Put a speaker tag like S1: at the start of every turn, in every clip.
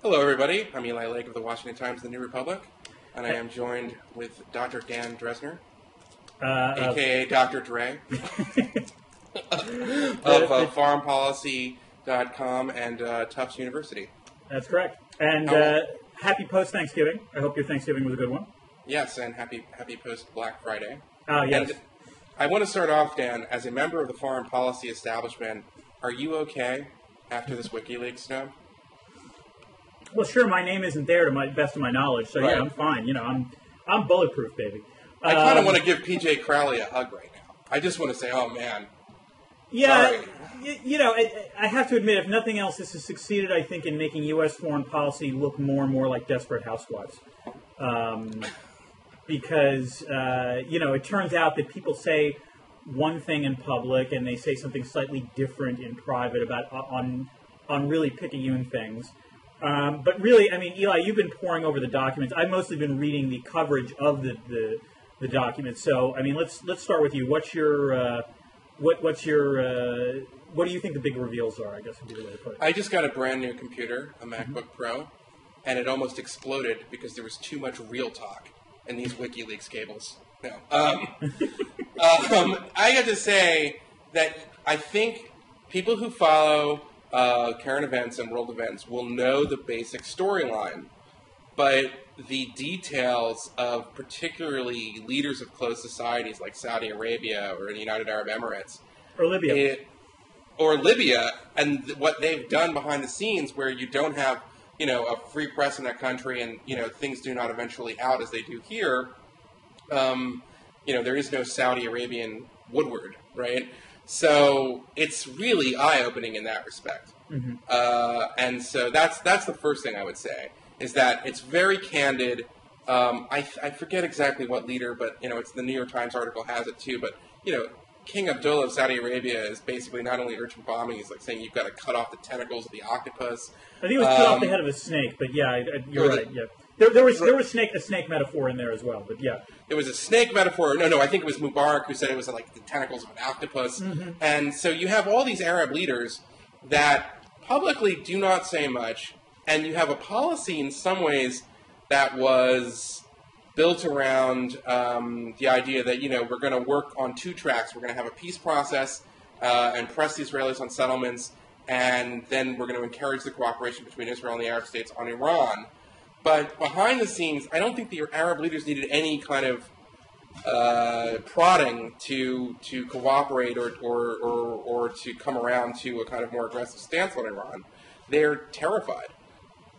S1: Hello, everybody. I'm Eli Lake of the Washington Times and the New Republic, and I am joined with Dr. Dan Drezner, a.k.a. Dr. Dre, of foreignpolicy.com and Tufts University.
S2: That's correct. And happy post-Thanksgiving. I hope your Thanksgiving was a good one.
S1: Yes, and happy post-Black Friday.
S2: Yes.
S1: And I want to start off, Dan, as a member of the foreign policy establishment, are you okay after this WikiLeaks stuff?
S2: Well, sure. My name isn't there to my best of my knowledge, so
S1: right.
S2: Yeah, I'm fine. You know, I'm bulletproof, baby.
S1: I kind of want to give PJ Crowley a hug right now. I just want to say, oh man.
S2: Yeah,
S1: sorry.
S2: You know, I have to admit, if nothing else, this has succeeded, I think, in making U.S. foreign policy look more and more like Desperate Housewives. Because you know, it turns out that people say one thing in public and they say something slightly different in private about on really picayune things. But really, I mean, Eli, you've been poring over the documents. I've mostly been reading the coverage of the documents. So, I mean, let's start with you. What's your what do you think the big reveals are? I guess would be the way to put it.
S1: I just got a brand new computer, a MacBook Pro, and it almost exploded because there was too much real talk in these WikiLeaks cables. No, I got to say that I think people who follow current events and world events will know the basic storyline, but the details of particularly leaders of closed societies like Saudi Arabia or the United Arab Emirates
S2: or Libya,
S1: and what they've done behind the scenes, where you don't have a free press in that country, and things do not eventually out as they do here. There is no Saudi Arabian Woodward, right? So it's really eye-opening in that respect.
S2: Mm-hmm.
S1: And so that's the first thing I would say, is that it's very candid. I forget exactly what leader, but it's the New York Times article has it too. But King Abdullah of Saudi Arabia is basically not only urging bombing, he's like saying you've got to cut off the tentacles of the octopus.
S2: I think it was cut off the head of a snake, but yeah, you're right. Yeah, there was a snake metaphor in there as well, but yeah.
S1: It was a snake metaphor. No, I think it was Mubarak who said it was like the tentacles of an octopus. Mm-hmm. And so you have all these Arab leaders that publicly do not say much, and you have a policy in some ways that was built around the idea that, we're going to work on two tracks. We're going to have a peace process and press the Israelis on settlements, and then we're going to encourage the cooperation between Israel and the Arab states on Iran. But behind the scenes, I don't think the Arab leaders needed any kind of prodding to cooperate or to come around to a kind of more aggressive stance on Iran. They're terrified.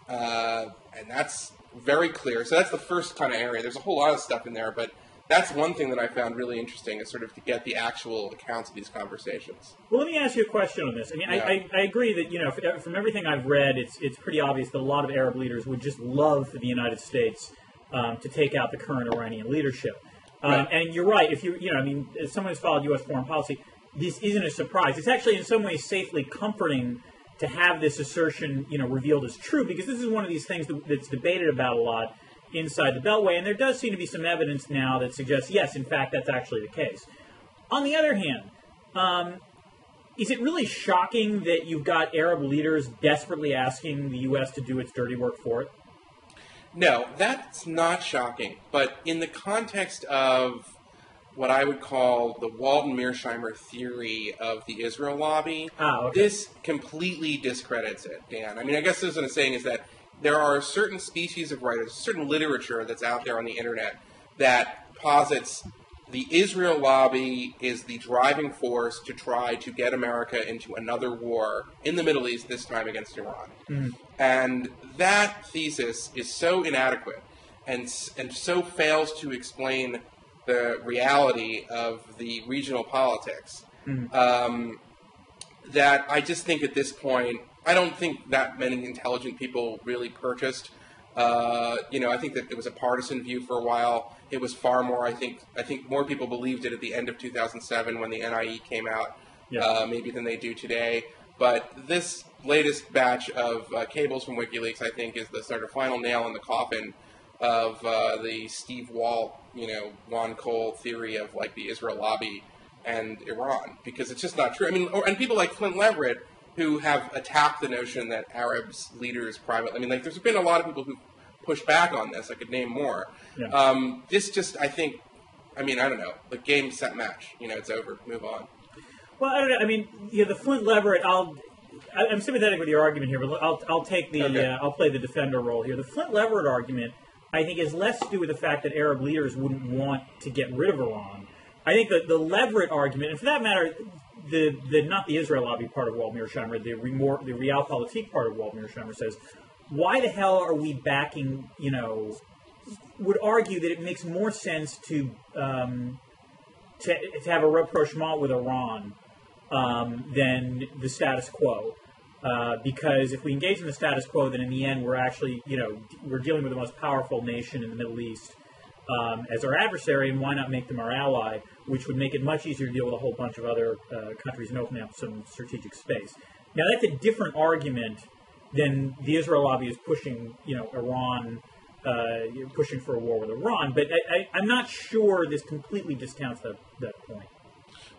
S1: And that's very clear. So that's the first kind of area. There's a whole lot of stuff in there, but that's one thing that I found really interesting, is sort of to get the actual accounts of these conversations.
S2: Well, let me ask you a question on this. I mean, yeah. I agree that, from everything I've read, it's pretty obvious that a lot of Arab leaders would just love for the United States to take out the current Iranian leadership.
S1: Right.
S2: And you're right. If as someone who's followed U.S. foreign policy, this isn't a surprise. It's actually in some ways safely comforting to have this assertion, revealed as true, because this is one of these things that's debated about a lot inside the Beltway, and there does seem to be some evidence now that suggests, yes, in fact, that's actually the case. On the other hand, is it really shocking that you've got Arab leaders desperately asking the U.S. to do its dirty work for it?
S1: No, that's not shocking. But in the context of what I would call the Walton Mearsheimer theory of the Israel lobby, this completely discredits it, Dan. I mean, I guess what I'm saying is that there are certain species of writers, certain literature that's out there on the internet that posits the Israel lobby is the driving force to try to get America into another war in the Middle East, this time against Iran. Mm. And that thesis is so inadequate and so fails to explain the reality of the regional politics that I just think at this point, I don't think that many intelligent people really purchased. I think that it was a partisan view for a while. It was far more, I think more people believed it at the end of 2007 when the NIE came out, maybe than they do today. But this latest batch of cables from WikiLeaks, I think, is the sort of final nail in the coffin of the Steve Walt, Juan Cole theory of like the Israel lobby and Iran, because it's just not true. I mean, and people like Clint Leverett who have attacked the notion that Arabs leaders privately. I mean, like, there's been a lot of people who push back on this. I could name more. Yeah. This just, I think, I mean, I don't know. The game, set, match. You know, it's over. Move on.
S2: Well, I don't know. I mean, the Flint Leverett. I'm sympathetic with your argument here, but I'll take the I'll play the defender role here. The Flint Leverett argument, I think, has less to do with the fact that Arab leaders wouldn't want to get rid of Iran. I think that the Leverett argument, and for that matter, not the Israel lobby part of Walt Mearsheimer, the Realpolitik part of Walt Mearsheimer says, why the hell are we backing? Would argue that it makes more sense to have a rapprochement with Iran than the status quo. Because if we engage in the status quo, then in the end we're actually, we're dealing with the most powerful nation in the Middle East as our adversary, and why not make them our ally, which would make it much easier to deal with a whole bunch of other countries and open up some strategic space. Now, that's a different argument than the Israel lobby is pushing, Iran, pushing for a war with Iran. But I'm not sure this completely discounts that point.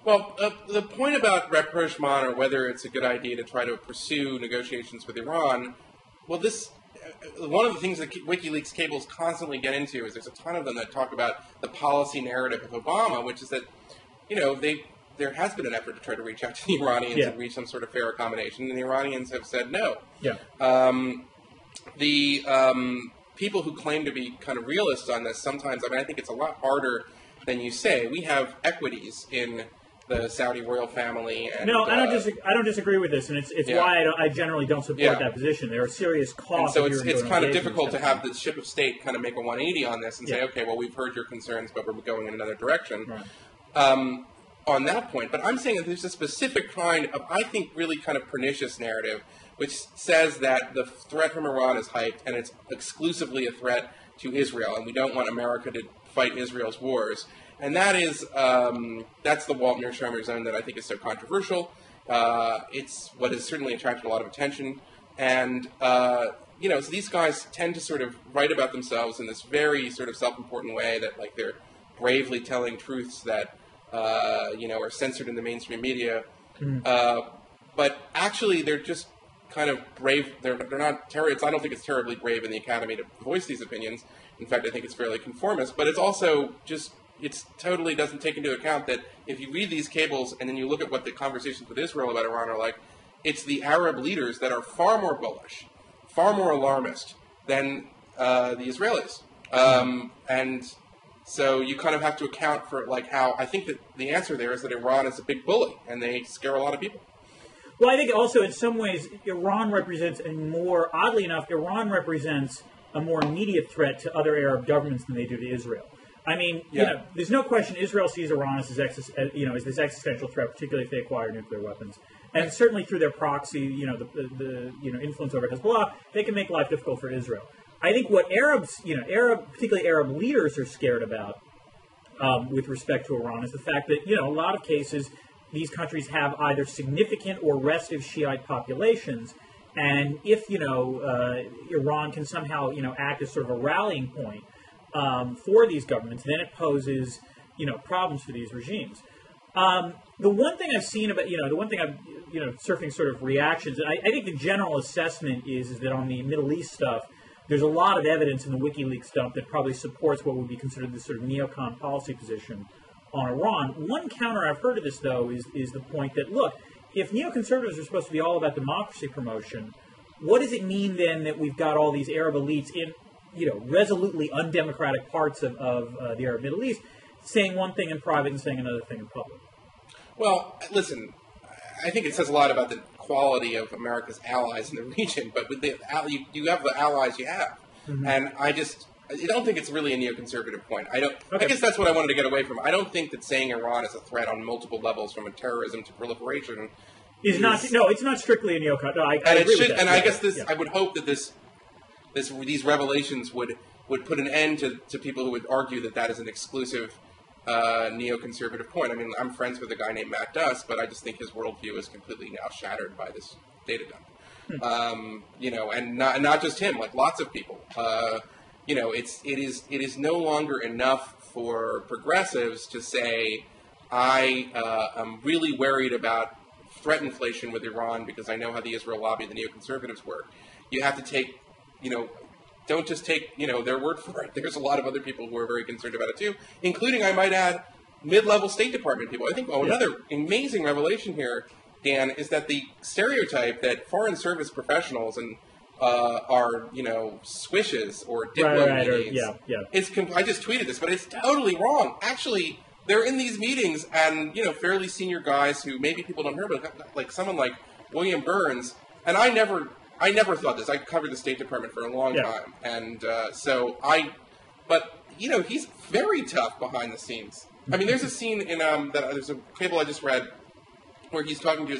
S1: Well, the point about rapprochement, or whether it's a good idea to try to pursue negotiations with Iran, well, one of the things that WikiLeaks cables constantly get into is there's a ton of them that talk about the policy narrative of Obama, which is that, there has been an effort to try to reach out to the Iranians and reach some sort of fair accommodation, and the Iranians have said no. Yeah. People who claim to be kind of realists on this sometimes, I think it's a lot harder than you say. We have equities in the Saudi royal family. And,
S2: no, I don't disagree with this, and it's why I generally don't support that position. There are serious costs.
S1: And so it's kind of difficult to have the ship of state kind of make a 180 on this and say, okay, well, we've heard your concerns, but we're going in another direction. Right. On that point, but I'm saying that there's a specific kind of, I think, really kind of pernicious narrative, which says that the threat from Iran is hyped, and it's exclusively a threat to Israel, and we don't want America to fight Israel's wars. And that is, that's the Walt Mearsheimer zone that I think is so controversial. It's what has certainly attracted a lot of attention. And, so these guys tend to sort of write about themselves in this very sort of self-important way that, like, they're bravely telling truths that, are censored in the mainstream media. But actually, they're just kind of brave. They're not I don't think it's terribly brave in the academy to voice these opinions. In fact, I think it's fairly conformist. But it's also just, it totally doesn't take into account that if you read these cables and then you look at what the conversations with Israel about Iran are like, it's the Arab leaders that are far more bullish, far more alarmist than the Israelis. And so you kind of have to account for, like, how I think that the answer there is that Iran is a big bully and they scare a lot of people.
S2: Well, I think also in some ways Iran represents oddly enough, Iran represents a more immediate threat to other Arab governments than they do to Israel. I mean, there's no question Israel sees Iran as this existential threat, particularly if they acquire nuclear weapons. And certainly through their proxy, the influence over Hezbollah, they can make life difficult for Israel. I think what particularly Arab leaders are scared about with respect to Iran is the fact that, a lot of cases, these countries have either significant or restive Shiite populations. And if, Iran can somehow, act as sort of a rallying point for these governments, then it poses, problems for these regimes. The one thing I've seen about, surfing sort of reactions, I think the general assessment is that on the Middle East stuff, there's a lot of evidence in the WikiLeaks dump that probably supports what would be considered this sort of neocon policy position on Iran. One counter I've heard of this, though, is the point that, look, if neoconservatives are supposed to be all about democracy promotion, what does it mean then that we've got all these Arab elites in, resolutely undemocratic parts of the Arab Middle East saying one thing in private and saying another thing in public?
S1: Well, listen, I think it says a lot about the quality of America's allies in the region, but with you have the allies you have. Mm-hmm. And I don't think it's really a neoconservative point. I guess that's what I wanted to get away from. I don't think that saying Iran is a threat on multiple levels, from terrorism to proliferation,
S2: it's not strictly a neocon. No, I
S1: guess I would hope that these revelations would put an end to people who would argue that is an exclusive neoconservative point. I mean, I'm friends with a guy named Matt Duss, but I just think his worldview is completely now shattered by this data dump. And not just him, like lots of people. It is no longer enough for progressives to say, I am really worried about threat inflation with Iran because I know how the Israel lobby, the neoconservatives work. You have to take, don't just take, their word for it. There's a lot of other people who are very concerned about it too, including, I might add, mid-level State Department people. I think another amazing revelation here, Dan, is that the stereotype that foreign service professionals and are, swishes or diplomates. I just tweeted this, but it's totally wrong. Actually, they're in these meetings and, fairly senior guys who maybe people don't hear about, like someone like William Burns. And I never thought this. I covered the State Department for a long time. And but, he's very tough behind the scenes. I mean, there's a scene in, there's a cable I just read where he's talking to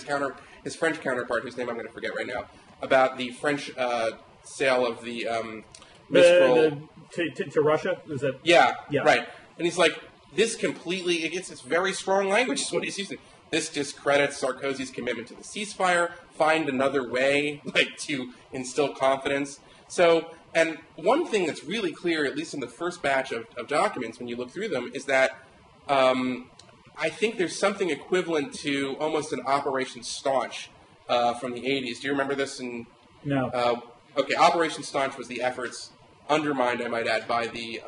S1: his French counterpart, whose name I'm going to forget right now, about the French sale of the Mistral
S2: to Russia. Is that?
S1: Yeah, right. And he's like, this completely. It's very strong language. Is what he's using. This discredits Sarkozy's commitment to the ceasefire. Find another way, to instill confidence. So, and one thing that's really clear, at least in the first batch of documents, when you look through them, is that I think there's something equivalent to almost an Operation Staunch from the 80s. Do you remember this?
S2: No.
S1: Okay, Operation Staunch was the efforts, undermined, I might add, by the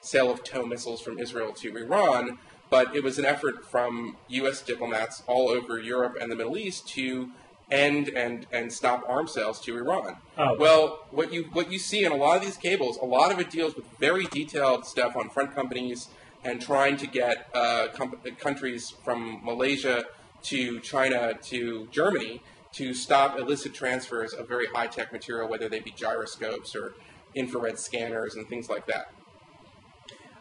S1: sale of TOW missiles from Israel to Iran, but it was an effort from U.S. diplomats all over Europe and the Middle East to end and stop arms sales to Iran.
S2: Oh.
S1: Well, what you see in a lot of these cables, a lot of it deals with very detailed stuff on front companies and trying to get countries from Malaysia to China to Germany to stop illicit transfers of very high-tech material, whether they be gyroscopes or infrared scanners and things like that.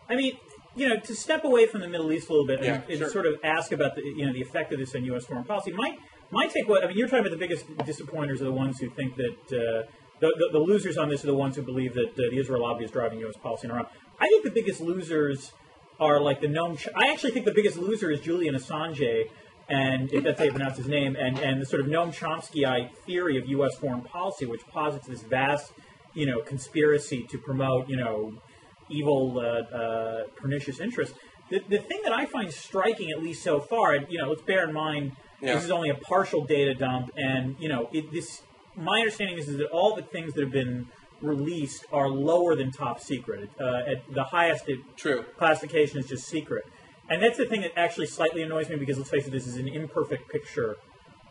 S2: I mean, to step away from the Middle East a little bit and
S1: sure.
S2: sort of ask about the effect of this on U.S. foreign policy. My take, you're talking about the biggest disappointers are the ones who think that the losers on this are the ones who believe that the Israel lobby is driving U.S. policy in Iran. I think the biggest losers are like the Noam. I actually think the biggest loser is Julian Assange, and if that's how you pronounce his name, and the sort of Noam Chomsky-ite theory of U.S. foreign policy, which posits this vast, conspiracy to promote, evil, pernicious interests. The thing that I find striking, at least so far, and let's bear in mind this is only a partial data dump, and my understanding is that all the things that have been released are lower than top secret. At the highest classification is just secret. And that's the thing that actually slightly annoys me because, let's face it, this is an imperfect picture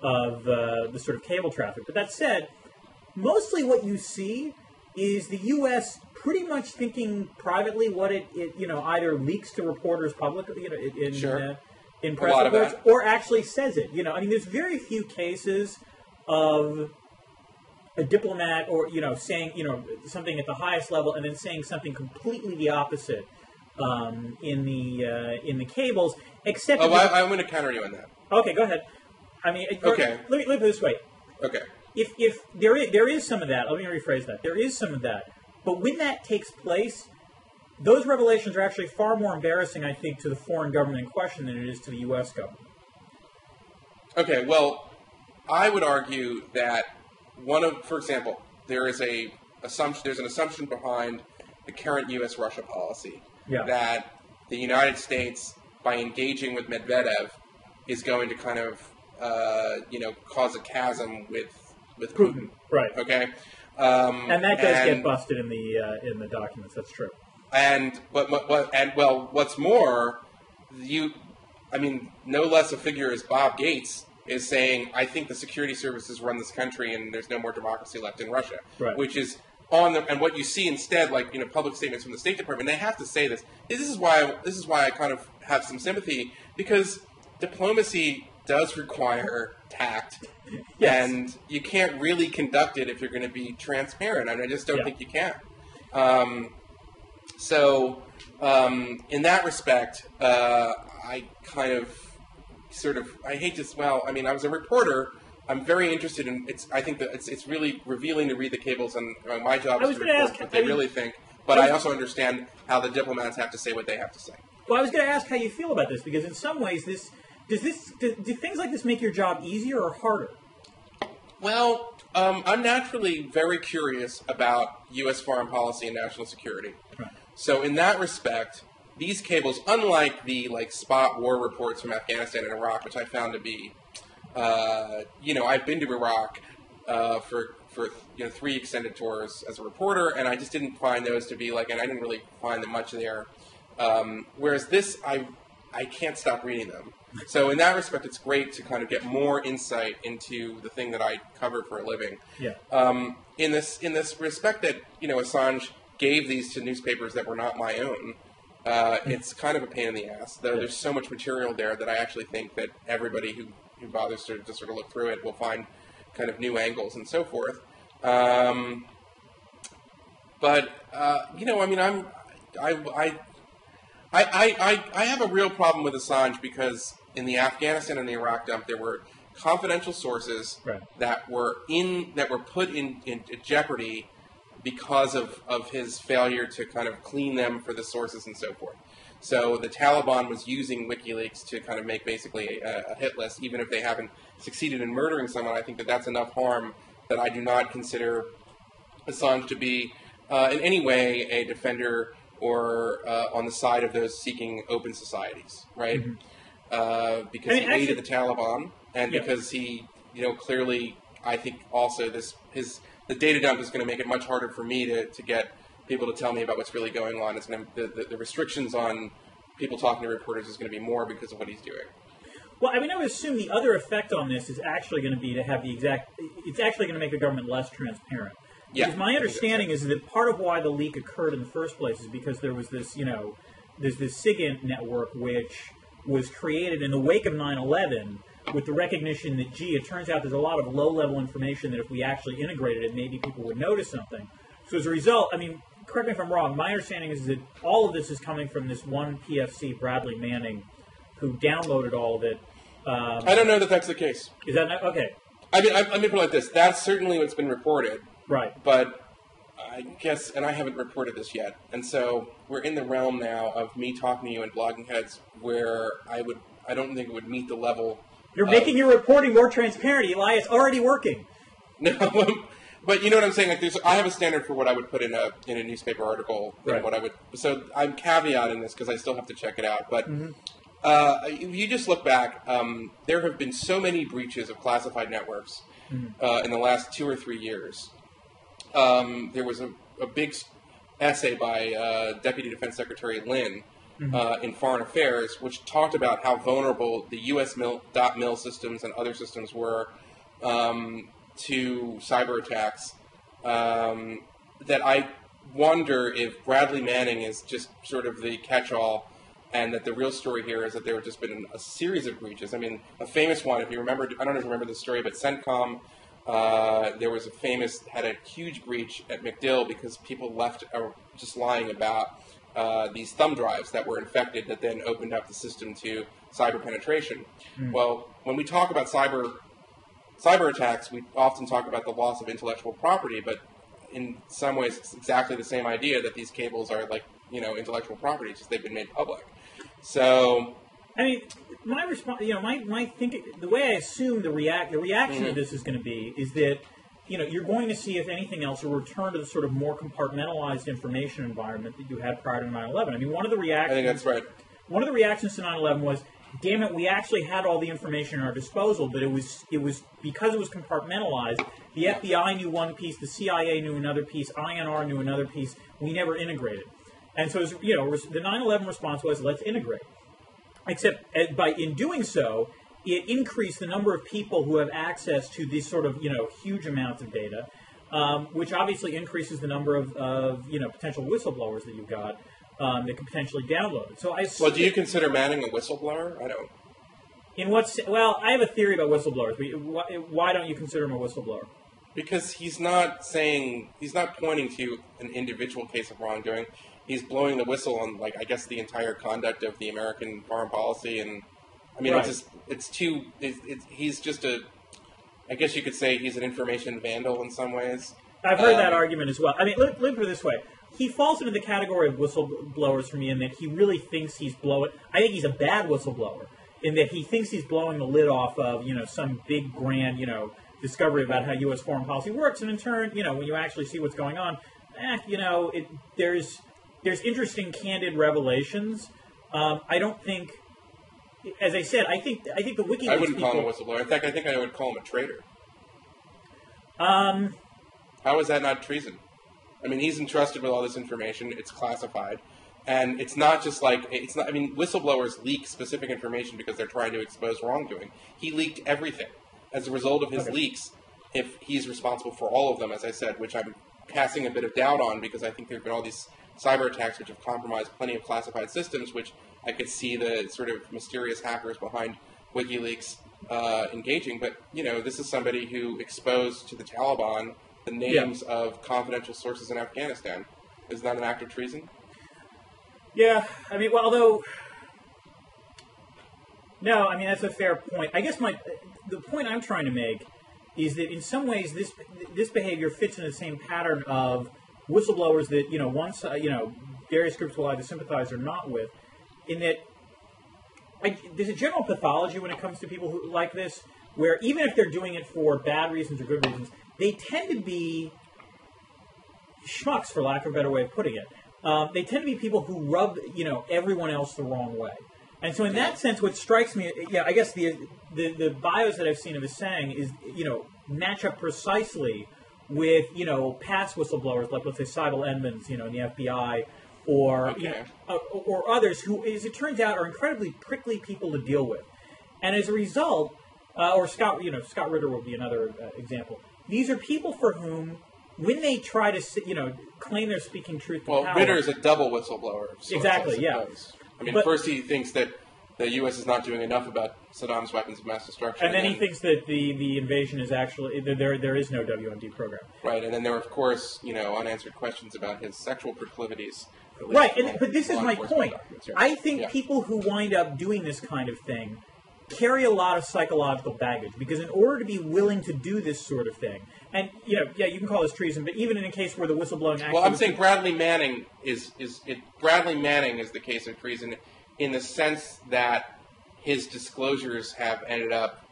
S2: of the sort of cable traffic. But that said, mostly what you see is the U.S. pretty much thinking privately what it either leaks to reporters publicly in press reports or actually says it. There's very few cases of a diplomat or saying something at the highest level and then saying something completely the opposite in the cables. Except
S1: I'm going to counter you on that.
S2: Okay, go ahead.
S1: Okay.
S2: Let me put it this way.
S1: Okay.
S2: If there is some of that, let me rephrase that. There is some of that, but when that takes place, those revelations are actually far more embarrassing, I think, to the foreign government in question than it is to the U.S. government.
S1: Okay. Well, I would argue that for example, there's an assumption behind the current U.S.-Russia policy that the United States, by engaging with Medvedev, is going to kind of, cause a chasm with Putin.
S2: Right.
S1: Okay.
S2: And that does get busted in the documents. That's true.
S1: What's more, no less a figure as Bob Gates is saying, I think the security services run this country and there's no more democracy left in Russia.
S2: Right.
S1: Which is and what you see instead, public statements from the State Department, they have to say this. This is why I kind of have some sympathy, because diplomacy does require tact.
S2: Yes.
S1: And you can't really conduct it if you're going to be transparent. I just don't think you can. In that respect, I kind of I hate to, I was a reporter. I'm very interested in I think that it's really revealing to read the cables, and my job is to report what they really think. But I also understand how the diplomats have to say what they have to say.
S2: Well, I was going to ask how you feel about this, because in some ways, do things like this make your job easier or harder?
S1: Well, I'm naturally very curious about U.S. foreign policy and national security.
S2: Right.
S1: So in that respect, these cables, unlike the spot war reports from Afghanistan and Iraq, which I found to be I've been to Iraq for 3 extended tours as a reporter, and I just didn't find those to be and I didn't really find much there. Whereas this, I can't stop reading them. So in that respect, it's great to kind of get more insight into the thing that I cover for a living.
S2: Yeah.
S1: In this respect that Assange gave these to newspapers that were not my own, it's kind of a pain in the ass. There's so much material there that I actually think that everybody who bothers to sort of look through it will find kind of new angles and so forth. I have a real problem with Assange because in the Afghanistan and the Iraq dump, there were confidential sources that were put in jeopardy because of his failure to kind of clean them for the sources and so forth. So the Taliban was using WikiLeaks to kind of make basically a hit list, even if they haven't succeeded in murdering someone. I think that that's enough harm that I do not consider Assange to be in any way a defender or on the side of those seeking open societies, right? Mm-hmm. Because he aided the Taliban, and because he, clearly, I think also the data dump is going to make it much harder for me to get people to tell me about what's really going on. It's going to, the restrictions on people talking to reporters is going to be more because of what he's doing.
S2: Well, I would assume the other effect on this is actually going to be to have it's actually going to make the government less transparent.
S1: Yeah,
S2: because my understanding is that part of why the leak occurred in the first place is because there was this, there's this SIGINT network which was created in the wake of 9/11 with the recognition that, it turns out there's a lot of low-level information that if we actually integrated it, maybe people would notice something. So as a result, correct me if I'm wrong, my understanding is that all of this is coming from this one PFC, Bradley Manning, who downloaded all of it.
S1: I don't know that that's the case.
S2: Is that not? Okay.
S1: Let me put it like this. That's certainly what's been reported.
S2: Right.
S1: But I guess, and I haven't reported this yet, and so we're in the realm now of me talking to you and blogging heads where I don't think it would meet the level.
S2: You're making your reporting more transparent, Eli. It's already working.
S1: No, but you know what I'm saying? I have a standard for what I would put in a newspaper article.
S2: Right.
S1: So I'm caveating this because I still have to check it out. But if you just look back, there have been so many breaches of classified networks in the last 2 or 3 years. There was a big essay by Deputy Defense Secretary Lynn in Foreign Affairs, which talked about how vulnerable the U.S. .mil systems and other systems were to cyber attacks. That I wonder if Bradley Manning is just sort of the catch-all, and that the real story here is that there have just been a series of breaches. A famous one, if you remember, I don't know if you remember the story, but CENTCOM. There was had a huge breach at MacDill because people left just lying about these thumb drives that were infected that then opened up the system to cyber penetration. Well, when we talk about cyber attacks, we often talk about the loss of intellectual property, but in some ways it's exactly the same idea that these cables are intellectual property, just they've been made public. So
S2: my response, my thinking, the way I assume the reaction to this is going to be is that, you're going to see, if anything else, a return to the sort of more compartmentalized information environment that you had prior to 9/11. One of the reactions,
S1: I think that's right.
S2: One of the reactions to 9/11 was, damn it, we actually had all the information at our disposal, but it was because it was compartmentalized. The FBI knew one piece, the CIA knew another piece, INR knew another piece. We never integrated. And so, the 9/11 response was, let's integrate. Except in doing so, it increased the number of people who have access to these sort of, huge amounts of data, which obviously increases the number of potential whistleblowers that you've got that can potentially download it. So
S1: well, do you consider Manning a whistleblower? I don't.
S2: Well, I have a theory about whistleblowers. Why don't you consider him a whistleblower?
S1: Because he's not pointing to an individual case of wrongdoing. He's blowing the whistle on, I guess, the entire conduct of the American foreign policy, and right. He's just I guess you could say he's an information vandal in some ways.
S2: I've heard that argument as well. Let me put it this way. He falls into the category of whistleblowers for me in that he really thinks he's I think he's a bad whistleblower in that he thinks he's blowing the lid off of, some big grand, discovery about how U.S. foreign policy works. And in turn, when you actually see what's going on, there's interesting, candid revelations. I don't think as I said, I think the WikiLeaks
S1: I wouldn't
S2: people,
S1: call him a whistleblower. In fact, I think I would call him a traitor. How is that not treason? I mean, he's entrusted with all this information. It's classified. And it's not just like, it's not, I mean, whistleblowers leak specific information because they're trying to expose wrongdoing. He leaked everything. As a result of his leaks, if he's responsible for all of them, as I said, which I'm casting a bit of doubt on because I think there have been all these cyber attacks which have compromised plenty of classified systems, which I could see the sort of mysterious hackers behind WikiLeaks engaging. But, you know, this is somebody who exposed to the Taliban the names of confidential sources in Afghanistan. Is that an act of treason?
S2: Yeah, I mean, well, although... No, I mean, that's a fair point. I guess the point I'm trying to make is that in some ways this behavior fits in the same pattern of whistleblowers that, you know, once, you know, various groups will either sympathize or not with, in that there's a general pathology when it comes to people who like this, where even if they're doing it for bad reasons or good reasons, they tend to be schmucks, for lack of a better way of putting it. They tend to be people who rub, you know, everyone else the wrong way. And so in that sense, what strikes me, I guess the bios that I've seen of Assange is, you know, match up precisely with, you know, past whistleblowers, like, let's say, Seibel Edmonds, you know, in the FBI, or, you know, or others who, as it turns out, are incredibly prickly people to deal with. And as a result, or Scott Ritter would be another example. These are people for whom, when they try to, you know, claim they're speaking truth to power...
S1: Well, Ritter is a double whistleblower.
S2: Exactly, yeah.
S1: I mean, first he thinks that the U.S. is not doing enough about Saddam's weapons of mass destruction.
S2: And then he thinks that the invasion is actually... There is no WMD program.
S1: Right, and then there are, of course, you know, unanswered questions about his sexual proclivities.
S2: Right, but this is my point.
S1: Yeah.
S2: I think people who wind up doing this kind of thing carry a lot of psychological baggage, because in order to be willing to do this sort of thing, and, you know, you can call this treason, but even in a case where the whistleblowing actually...
S1: Well, I'm saying Bradley Manning is the case of treason in the sense that his disclosures have ended up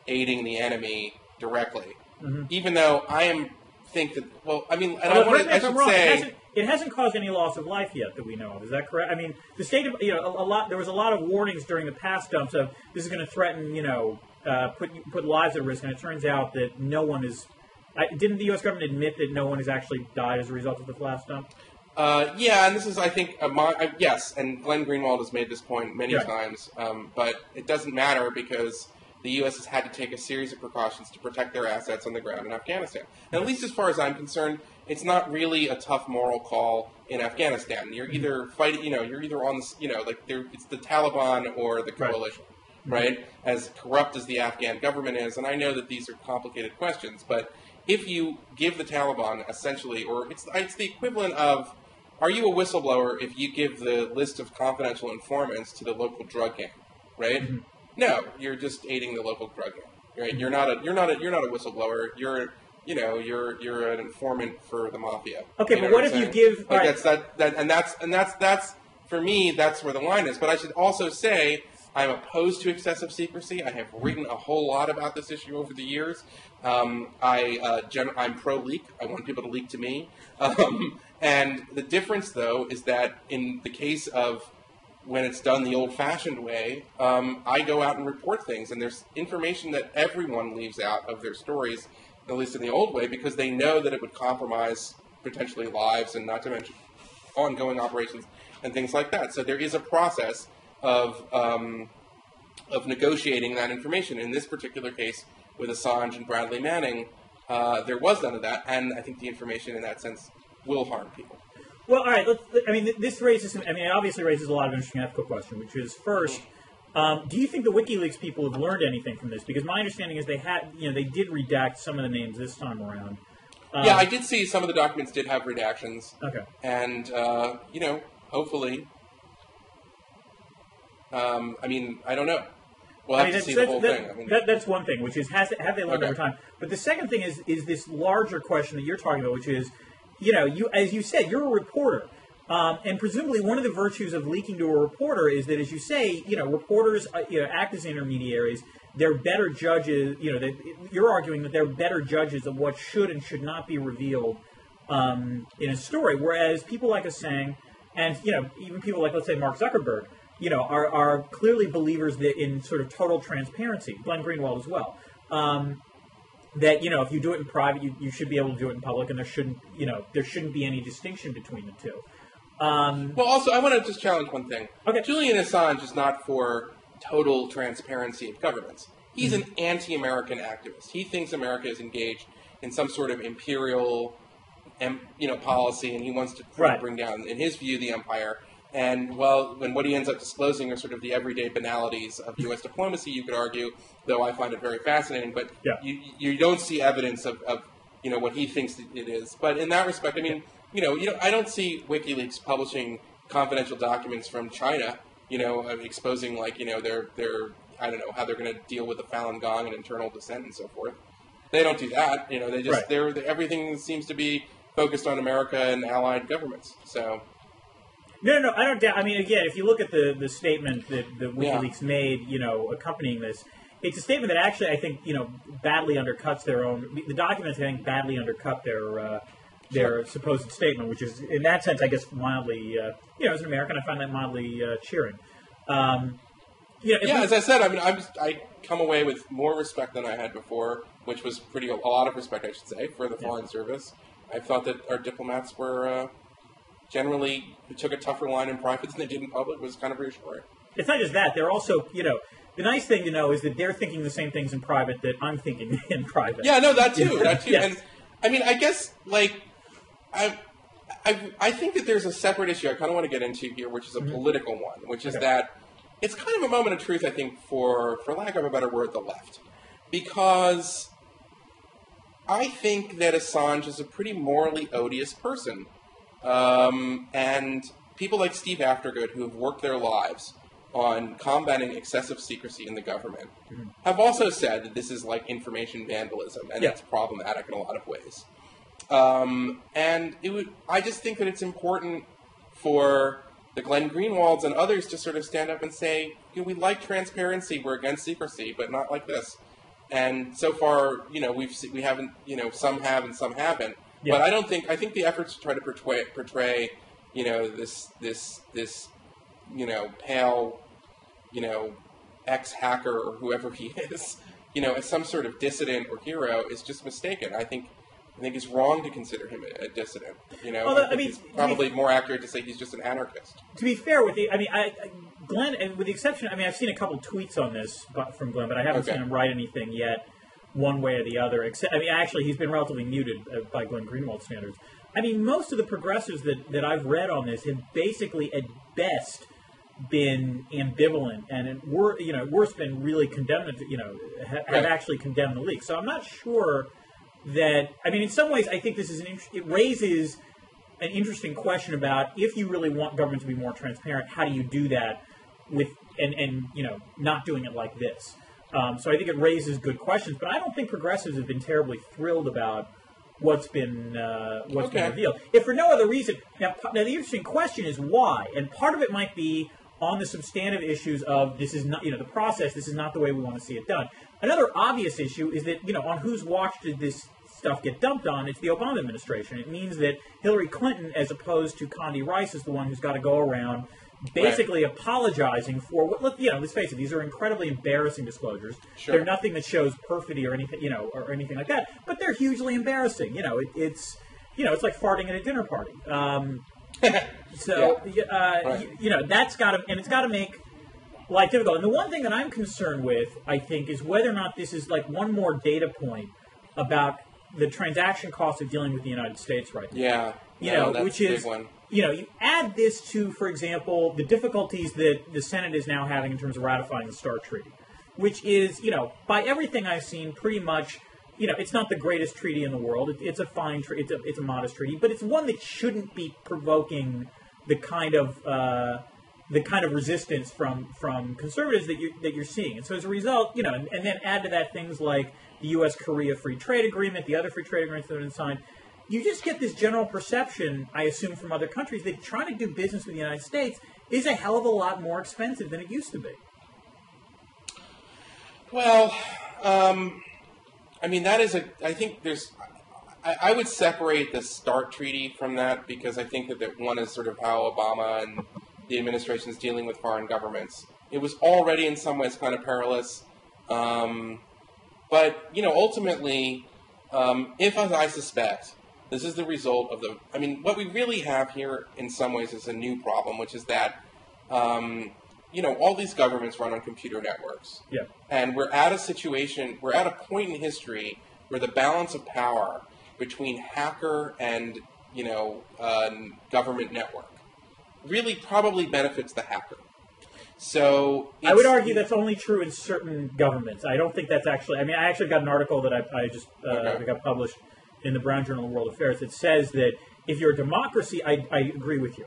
S1: aiding the enemy directly. Mm-hmm. Even though I think that, well, I mean, and I should say...
S2: It hasn't caused any loss of life yet that we know of. Is that correct? I mean, the state of, you know, there was a lot of warnings during the past dumps of this is going to threaten, you know, put lives at risk, and it turns out that no one is. Didn't the U.S. government admit that no one has actually died as a result of the last dump?
S1: Yeah, and this is, I think, yes, and Glenn Greenwald has made this point many times, but it doesn't matter because the U.S. has had to take a series of precautions to protect their assets on the ground in Afghanistan. And at least as far as I'm concerned, it's not really a tough moral call in Afghanistan. You're either fighting, you know, you're either on, you know, like it's the Taliban or the coalition, right? As corrupt as the Afghan government is, and I know that these are complicated questions, but if you give the Taliban essentially, or it's the equivalent of, are you a whistleblower if you give the list of confidential informants to the local drug gang, right? Mm-hmm. No, you're just aiding the local drug gang, right? You're not a whistleblower. You're an informant for the mafia.
S2: Okay, but what if you give?
S1: Like that's for me. That's where the line is. But I should also say I'm opposed to excessive secrecy. I have written a whole lot about this issue over the years. I'm pro-leak. I want people to leak to me. And the difference, though, is that in the case of when it's done the old-fashioned way, I go out and report things, and there's information that everyone leaves out of their stories, at least in the old way, because they know that it would compromise potentially lives, and not to mention ongoing operations and things like that. So there is a process of negotiating that information. In this particular case, with Assange and Bradley Manning, there was none of that, and I think the information in that sense will harm people.
S2: Well, all right. This raises. It obviously raises a lot of interesting ethical questions. Which is, first, do you think the WikiLeaks people have learned anything from this? Because my understanding is they did redact some of the names this time around.
S1: Yeah, I did see some of the documents did have redactions.
S2: Okay.
S1: And hopefully, I don't know. We'll have to see the whole thing.
S2: That's one thing, which is have they learned over time? But the second thing is this larger question that you're talking about, which is, as you said, you're a reporter. And presumably one of the virtues of leaking to a reporter is that, as you say, reporters act as intermediaries. They're better judges. You're arguing that they're better judges of what should and should not be revealed in a story. Whereas people like Assange and even people like, let's say, Mark Zuckerberg, are clearly believers that in sort of total transparency. Glenn Greenwald as well. That if you do it in private, you should be able to do it in public, and there shouldn't be any distinction between the two.
S1: Well, also, I want to just challenge one thing.
S2: Okay.
S1: Julian Assange is not for total transparency of governments. He's an anti-American activist. He thinks America is engaged in some sort of imperial, policy, and he wants to bring down, in his view, the empire. And when what he ends up disclosing are sort of the everyday banalities of U.S. diplomacy, you could argue, though I find it very fascinating. But you don't see evidence of what he thinks it is. But in that respect, I mean, I don't see WikiLeaks publishing confidential documents from China, exposing their I don't know how they're going to deal with the Falun Gong and internal dissent and so forth. They don't do that. They just everything seems to be focused on America and allied governments. So.
S2: No, I don't doubt. I mean, again, if you look at the statement that WikiLeaks made, accompanying this, it's a statement that actually I think badly undercuts their own. The documents I think badly undercut their supposed statement, which is in that sense, I guess, mildly. As an American, I find that mildly cheering.
S1: As I said, I mean, I come away with more respect than I had before, which was a lot of respect, I should say, for the Foreign Service. I thought that our diplomats were. Generally, who took a tougher line in private than they did in public was kind of reassuring.
S2: It's not just that. They're also, the nice thing to know is that they're thinking the same things in private that I'm thinking in private.
S1: Yeah, no, that too. That too.
S2: Yes.
S1: And, I mean, I guess, I think that there's a separate issue I kind of want to get into here, which is a political one, which is that it's kind of a moment of truth, I think, for lack of a better word, the left. Because I think that Assange is a pretty morally odious person. And people like Steve Aftergood, who have worked their lives on combating excessive secrecy in the government, have also said that this is like information vandalism, and it's problematic in a lot of ways. And I just think that it's important for the Glenn Greenwalds and others to sort of stand up and say, we like transparency, we're against secrecy, but not like this. And so far, we haven't, some have and some haven't. Yeah. But I think the efforts to try to portray, this pale, ex-hacker or whoever he is, as some sort of dissident or hero is just mistaken. I think it's wrong to consider him a dissident. It's probably more accurate to say he's just an anarchist.
S2: To be fair with you, Glenn, and with the exception, I've seen a couple tweets on this from Glenn, but I haven't seen him write anything yet. One way or the other. Actually, he's been relatively muted by Glenn Greenwald standards. Most of the progressives that I've read on this have basically, at best, been ambivalent, and at worst, been really condemned. Have actually condemned the leak. So I'm not sure that. In some ways, I think this is it raises an interesting question about if you really want government to be more transparent, how do you do that with and not doing it like this. So I think it raises good questions, but I don't think progressives have been terribly thrilled about what's been revealed. If for no other reason, now the interesting question is why, and part of it might be on the substantive issues of this is not the process. This is not the way we want to see it done. Another obvious issue is that on whose watch did this stuff get dumped on? It's the Obama administration. It means that Hillary Clinton, as opposed to Condi Rice, is the one who's got to go around basically apologizing for what. Let's face it; these are incredibly embarrassing disclosures. Sure. They're nothing that shows perfidy or anything, or anything like that. But they're hugely embarrassing. It's like farting at a dinner party. That's got to, and it's got to make life difficult. And the one thing that I'm concerned with, I think, is whether or not this is like one more data point about the transaction cost of dealing with the United States right now.
S1: Yeah, that's
S2: which
S1: a
S2: is
S1: big one.
S2: You add this to, for example, the difficulties that the Senate is now having in terms of ratifying the START Treaty, which is, by everything I've seen, pretty much, it's not the greatest treaty in the world. It's a fine treaty. It's a modest treaty, but it's one that shouldn't be provoking the kind of resistance from conservatives that you're seeing. And so as a result, and then add to that things like the U.S.-Korea Free Trade Agreement, the other free trade agreements that have been signed. You just get this general perception, I assume, from other countries that trying to do business with the United States is a hell of a lot more expensive than it used to be.
S1: Well, that is I think there's, I would separate the START treaty from that because I think that one is sort of how Obama and the administration is dealing with foreign governments. It was already in some ways kind of perilous. But, ultimately, if, as I suspect, this is the result of what we really have here in some ways is a new problem, which is that, all these governments run on computer networks.
S2: Yeah.
S1: And we're at a point in history where the balance of power between hacker and, government network really probably benefits the hacker. So
S2: I would argue that's only true in certain governments. I don't think that's actually. I actually got an article that I just got published in the Brown Journal of World Affairs that says that if you're a democracy, I agree with you.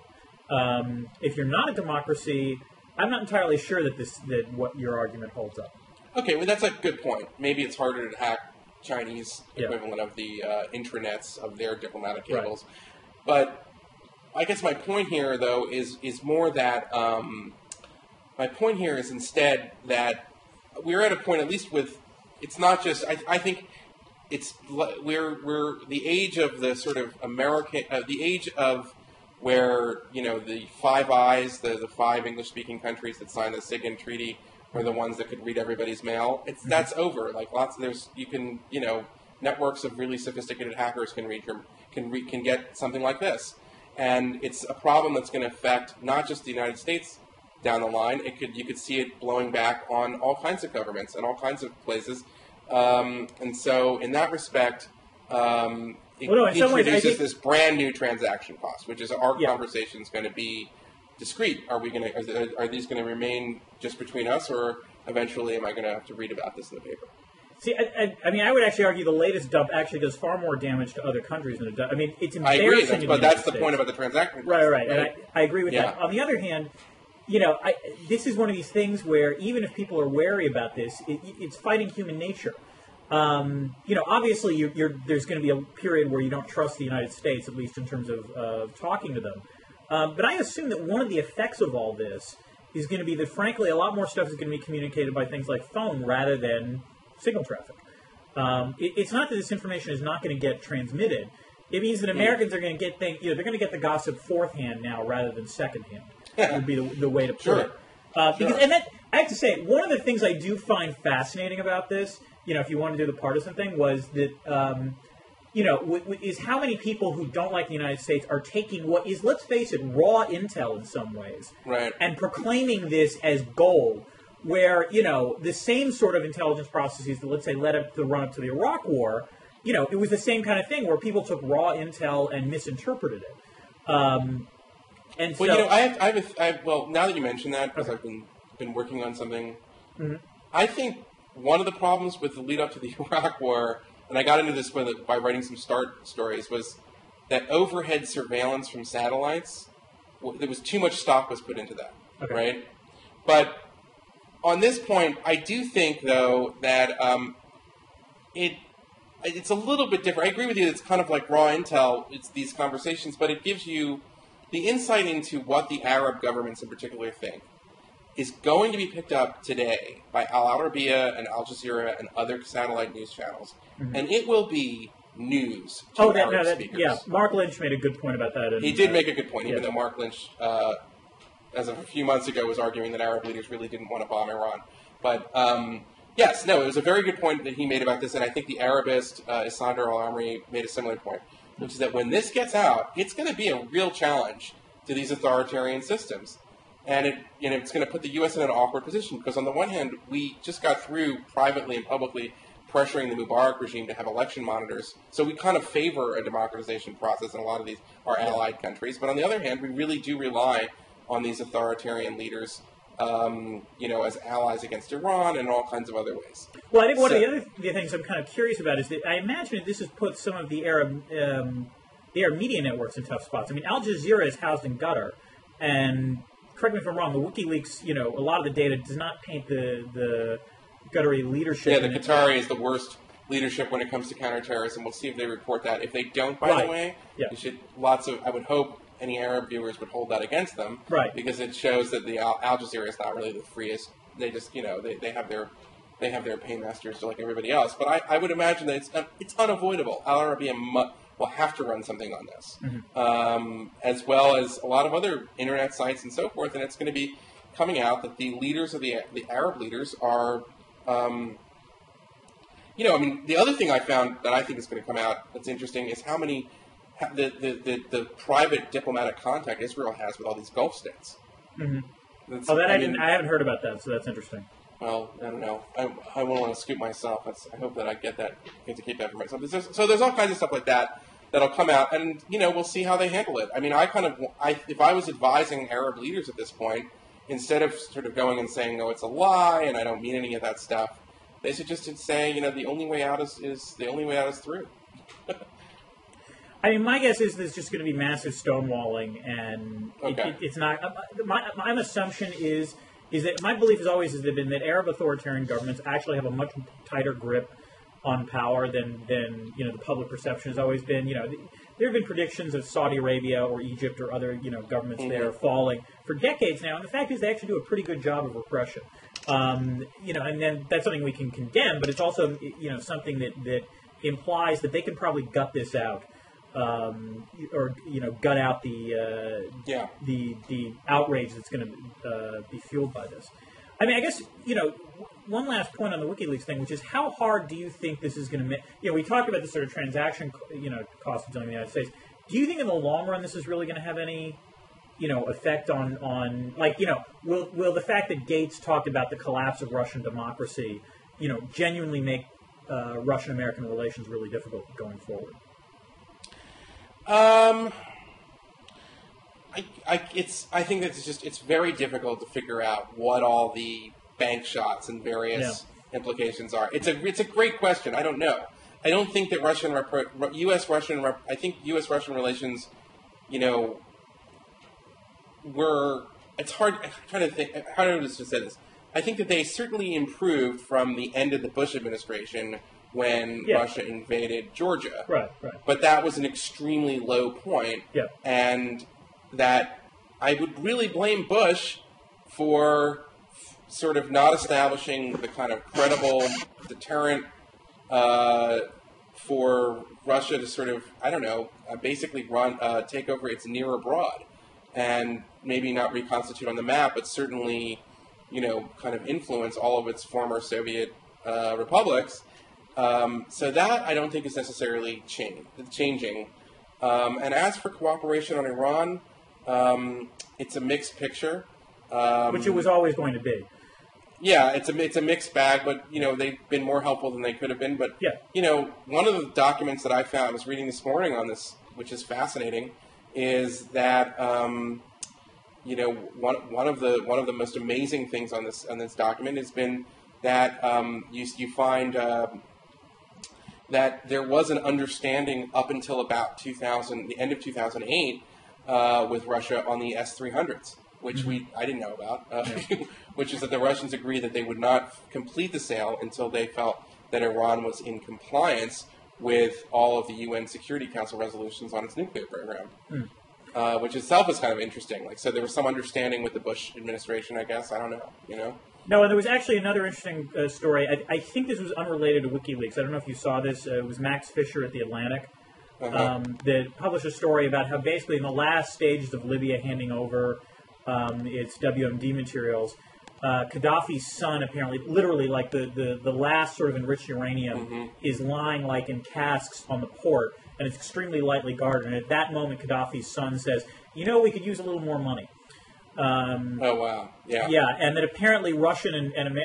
S2: If you're not a democracy, I'm not entirely sure that what your argument holds up.
S1: Okay, well that's a good point. Maybe it's harder to hack Chinese equivalent of the intranets of their diplomatic cables, but I guess my point here though is more that. My point here is instead that we're at a point, at least with, it's not just, I think it's, we're the age of the sort of American, the age of where, the Five Eyes, the five English-speaking countries that signed the SIGINT Treaty were the ones that could read everybody's mail. That's over. Like networks of really sophisticated hackers can get something like this. And it's a problem that's going to affect not just the United States down the line. You could see it blowing back on all kinds of governments and all kinds of places. And so in that respect, it introduces this brand new transaction cost, which is our conversation is going to be discrete. Are these going to remain just between us, or eventually am I going to have to read about this in the paper?
S2: See, I would actually argue the latest dump actually does far more damage to other countries than it does. It's embarrassing.
S1: I agree, but that's the point about the transaction cost.
S2: Right. And I agree with that. On the other hand, this is one of these things where even if people are wary about this, it's fighting human nature. Obviously, there's going to be a period where you don't trust the United States, at least in terms of talking to them. But I assume that one of the effects of all this is going to be that, frankly, a lot more stuff is going to be communicated by things like phone rather than signal traffic. It's not that this information is not going to get transmitted. It means that Americans are going to get they're going to get the gossip fourth hand now rather than second hand. Would be the way to put it. And that, I have to say, one of the things I do find fascinating about this, if you want to do the partisan thing, was that, is how many people who don't like the United States are taking what is, let's face it, raw intel in some ways, and proclaiming this as gold, where, the same sort of intelligence processes that, let's say, led up the run-up to the Iraq War, it was the same kind of thing where people took raw intel and misinterpreted it. And so,
S1: well, now that you mention that, because I've been working on something, I think one of the problems with the lead up to the Iraq War, and I got into this by writing some start stories, was that overhead surveillance from satellites. There was too much stock was put into that, right? But on this point, I do think though that it's a little bit different. I agree with you. It's kind of like raw intel. It's these conversations, but it gives you the insight into what the Arab governments in particular think is going to be picked up today by Al Arabiya and Al Jazeera and other satellite news channels, and it will be news to Arab speakers.
S2: Yeah, Mark Lynch made a good point about that.
S1: He did make a good point, even though Mark Lynch, as of a few months ago, was arguing that Arab leaders really didn't want to bomb Iran. But it was a very good point that he made about this, and I think the Arabist, Isander al-Amri, made a similar point, which is that when this gets out, it's going to be a real challenge to these authoritarian systems. And it's going to put the U.S. in an awkward position, because on the one hand, we just got through privately and publicly pressuring the Mubarak regime to have election monitors. So we kind of favor a democratization process in a lot of these, our allied countries. But on the other hand, we really do rely on these authoritarian leaders, as allies against Iran and all kinds of other ways.
S2: Well, I think one of the other things I'm kind of curious about is that I imagine that this has put some of the Arab media networks in tough spots. Al Jazeera is housed in Qatar, and correct me if I'm wrong, the WikiLeaks, a lot of the data does not paint the Qatari leadership.
S1: Yeah, the Qatari is the worst leadership when it comes to counterterrorism. We'll see if they report that. If they don't, by the way, I would hope any Arab viewers would hold that against them, because it shows that the Al Jazeera is not really the freest. They just, they have their paymasters like everybody else. But I would imagine that it's unavoidable. Al Arabiya will have to run something on this, as well as a lot of other internet sites and so forth. And it's going to be coming out that the leaders of the Arab leaders are, the other thing I found that I think is going to come out that's interesting is how many the private diplomatic contact Israel has with all these Gulf states.
S2: I haven't heard about that, so that's interesting.
S1: Well, I don't know. I won't want to scoop myself. I hope that I get to keep that for myself. So there's all kinds of stuff like that that'll come out, and we'll see how they handle it. I mean, if I was advising Arab leaders at this point, instead of sort of going and saying, "No, it's a lie," and I don't mean any of that stuff, they should just say, the only way out is through.
S2: I mean, my guess is there's just going to be massive stonewalling, and it's not. My assumption is that my belief has always been that Arab authoritarian governments actually have a much tighter grip on power than the public perception has always been. There have been predictions of Saudi Arabia or Egypt or other governments there falling for decades now, and the fact is they actually do a pretty good job of repression. And then that's something we can condemn, but it's also something that implies that they can probably gut this out. Or gut out the outrage that's going to be fueled by this. I mean, I guess one last point on the WikiLeaks thing, which is how hard do you think this is going to make? We talked about the sort of transaction cost of dealing with the United States. Do you think in the long run this is really going to have any effect on will the fact that Gates talked about the collapse of Russian democracy genuinely make Russian-American relations really difficult going forward?
S1: I think it's very difficult to figure out what all the bank shots and various implications are. It's a great question. I don't know. I don't think that I think U.S.-Russian relations, it's hard. I'm trying to think. How do I just say this? I think that they certainly improved from the end of the Bush administration when Russia invaded Georgia.
S2: Right.
S1: But that was an extremely low point.
S2: Yeah.
S1: And that I would really blame Bush for sort of not establishing the kind of credible deterrent for Russia to sort of, basically take over its near abroad and maybe not reconstitute on the map, but certainly, kind of influence all of its former Soviet republics. So that I don't think is necessarily changing. And as for cooperation on Iran, it's a mixed picture.
S2: Which it was always going to be.
S1: Yeah, it's a mixed bag, but they've been more helpful than they could have been. But one of the documents that I found, I was reading this morning on this, which is fascinating, is that one of the most amazing things on this document has been that you find that there was an understanding up until about the end of 2008 with Russia on the S-300s, which I didn't know about, which is that the Russians agreed that they would not complete the sale until they felt that Iran was in compliance with all of the UN Security Council resolutions on its nuclear program, which itself is kind of interesting. So there was some understanding with the Bush administration, I guess. I don't know,
S2: No, and there was actually another interesting story. I think this was unrelated to WikiLeaks. I don't know if you saw this. It was Max Fisher at The Atlantic that published a story about how basically in the last stages of Libya handing over its WMD materials, Gaddafi's son apparently, literally like the last sort of enriched uranium is lying like in casks on the port, and it's extremely lightly guarded. And at that moment, Gaddafi's son says, we could use a little more money.
S1: Oh wow! Yeah,
S2: and that apparently Russian and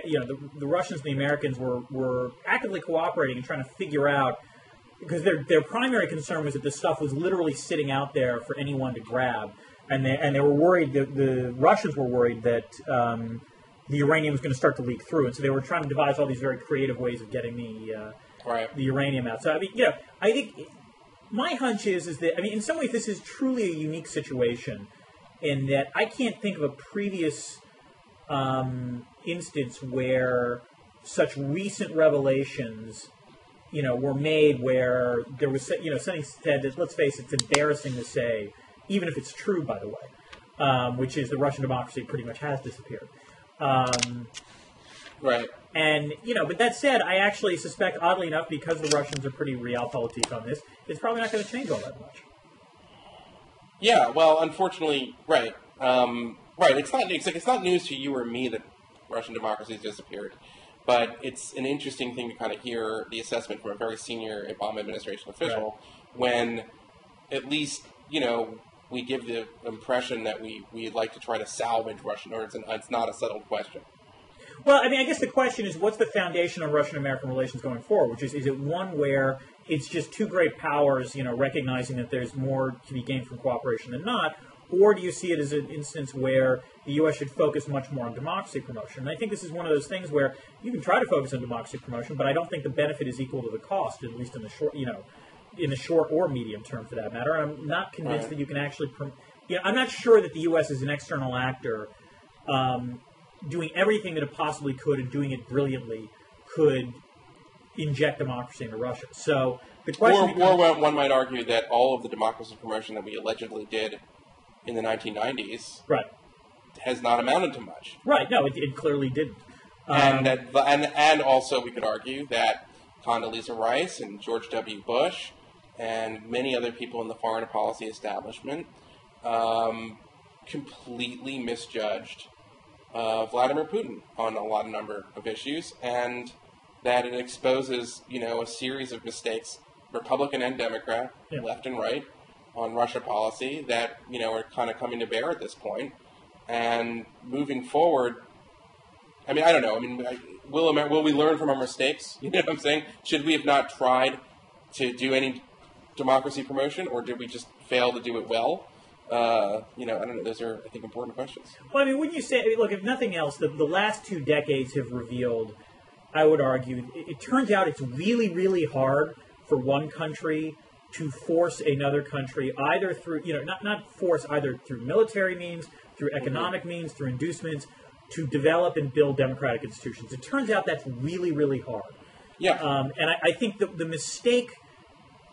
S2: the Russians and the Americans were actively cooperating and trying to figure out, because their primary concern was that this stuff was literally sitting out there for anyone to grab, and they were worried. The Russians were worried that the uranium was going to start to leak through, and so they were trying to devise all these very creative ways of getting the uranium out. So I think my hunch is that in some ways this is truly a unique situation. In that I can't think of a previous instance where such recent revelations, were made where there was, something said that, let's face it, it's embarrassing to say, even if it's true, by the way, which is the Russian democracy pretty much has disappeared.
S1: Right.
S2: And, but that said, I actually suspect, oddly enough, because the Russians are pretty realpolitik on this, it's probably not going to change all that much.
S1: Yeah, well, unfortunately, right. Right, it's not news to you or me that Russian democracy has disappeared, but it's an interesting thing to kind of hear the assessment from a very senior Obama administration official when at least, we give the impression that we'd like to try to salvage Russian, or it's not a settled question.
S2: Well, I guess the question is, what's the foundation of Russian-American relations going forward? Which is it one where it's just two great powers, recognizing that there's more to be gained from cooperation than not, or do you see it as an instance where the U.S. should focus much more on democracy promotion? And I think this is one of those things where you can try to focus on democracy promotion, but I don't think the benefit is equal to the cost, at least in the short, in the short or medium term, for that matter. And I'm not convinced that you can actually. I'm not sure that the U.S. as an external actor, doing everything that it possibly could and doing it brilliantly, could inject democracy into Russia. So the question,
S1: or one might argue that all of the democracy promotion that we allegedly did in the 1990s, has not amounted to much.
S2: Right. No, it clearly didn't.
S1: And also we could argue that Condoleezza Rice and George W. Bush and many other people in the foreign policy establishment completely misjudged Vladimir Putin on a number of issues, and that it exposes, a series of mistakes, Republican and Democrat, left and right, on Russia policy that, are kind of coming to bear at this point. And moving forward, I don't know. Will we learn from our mistakes? You know what I'm saying? Should we have not tried to do any democracy promotion, or did we just fail to do it well? I don't know. Those are, I think, important questions.
S2: Well, wouldn't you say, look, if nothing else, the last 2 decades have revealed, I would argue, it turns out it's really, really hard for one country to force another country either through, not force either through military means, through economic means, through inducements, to develop and build democratic institutions. It turns out that's really, really hard.
S1: Yeah.
S2: And I think the mistake,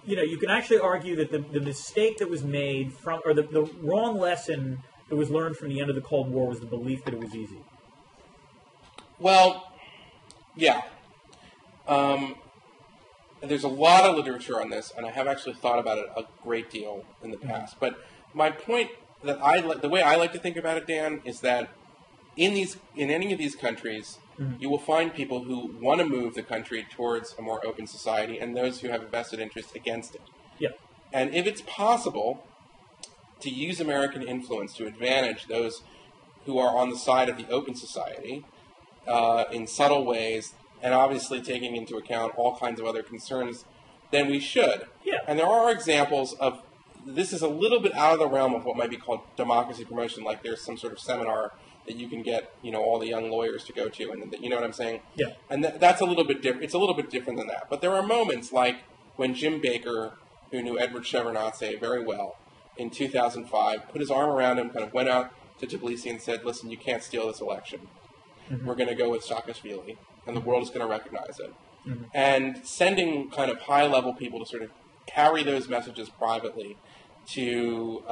S2: you can actually argue that the mistake that was made from, or the wrong lesson that was learned from the end of the Cold War was the belief that it was easy.
S1: Well, yeah. There's a lot of literature on this, and I have actually thought about it a great deal in the past. But my point that the way I like to think about it, Dan, is that in any of these countries, you will find people who want to move the country towards a more open society, and those who have a vested interest against it.
S2: Yeah.
S1: And if it's possible to use American influence to advantage those who are on the side of the open society in subtle ways, and obviously taking into account all kinds of other concerns, then we should.
S2: Yeah.
S1: And there are examples of, this is a little bit out of the realm of what might be called democracy promotion, like there's some sort of seminar that you can get, all the young lawyers to go to, and you know what I'm saying?
S2: Yeah.
S1: And that's a little bit different. It's a little bit different than that. But there are moments like when Jim Baker, who knew Edward Shevardnadze very well, in 2005, put his arm around him, kind of went out to Tbilisi and said, listen, you can't steal this election. We're going to go with Saakashvili, and the world is going to recognize it. And sending kind of high-level people to sort of carry those messages privately to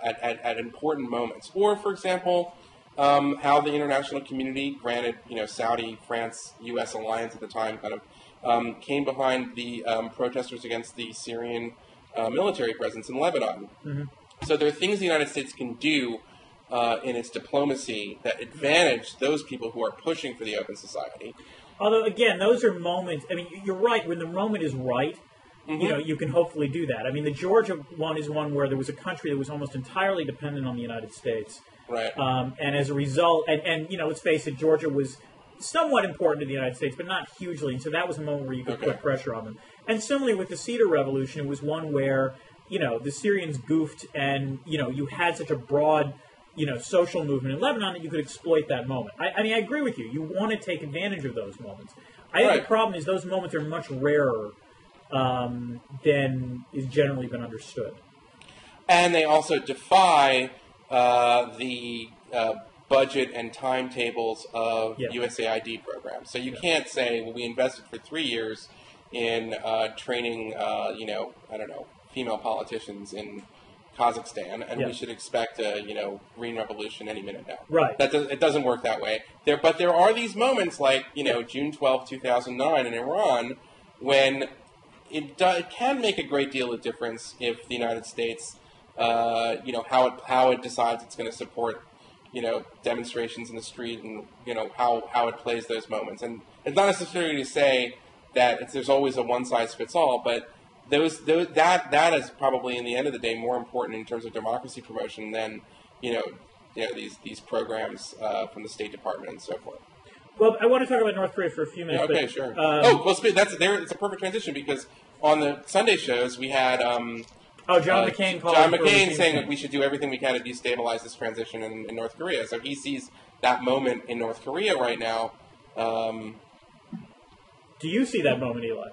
S1: at important moments. Or, for example, how the international community, granted, Saudi, France, U.S. alliance at the time, kind of came behind the protesters against the Syrian military presence in Lebanon. So there are things the United States can do in its diplomacy that advantage those people who are pushing for the open society.
S2: Although, again, those are moments, you're right, when the moment is right, you can hopefully do that. The Georgia one is one where there was a country that was almost entirely dependent on the United States.
S1: Right.
S2: And as a result, and let's face it, Georgia was somewhat important to the United States, but not hugely, and so that was a moment where you could put pressure on them. And similarly with the Cedar Revolution, it was one where, the Syrians goofed, and, you had such a broad, social movement in Lebanon that you could exploit that moment. I agree with you. You want to take advantage of those moments. I think the problem is those moments are much rarer than is generally been understood.
S1: And they also defy the budget and timetables of USAID programs. So you can't say, well, we invested for 3 years in training, female politicians in Kazakhstan, and we should expect a green revolution any minute now.
S2: Right.
S1: It doesn't work that way. But there are these moments like June 12, 2009 in Iran when it can make a great deal of difference if the United States, how it decides it's going to support demonstrations in the street and how it plays those moments. And it's not necessarily to say that there's always a one size fits all, but that is probably in the end of the day more important in terms of democracy promotion than these programs from the State Department and so forth.
S2: Well, I want to talk about North Korea for a few minutes.
S1: Okay, sure. It's a perfect transition because on the Sunday shows we had
S2: John McCain
S1: saying that we should do everything we can to destabilize this transition in North Korea. So he sees that moment in North Korea right now.
S2: Do you see that moment, Eli?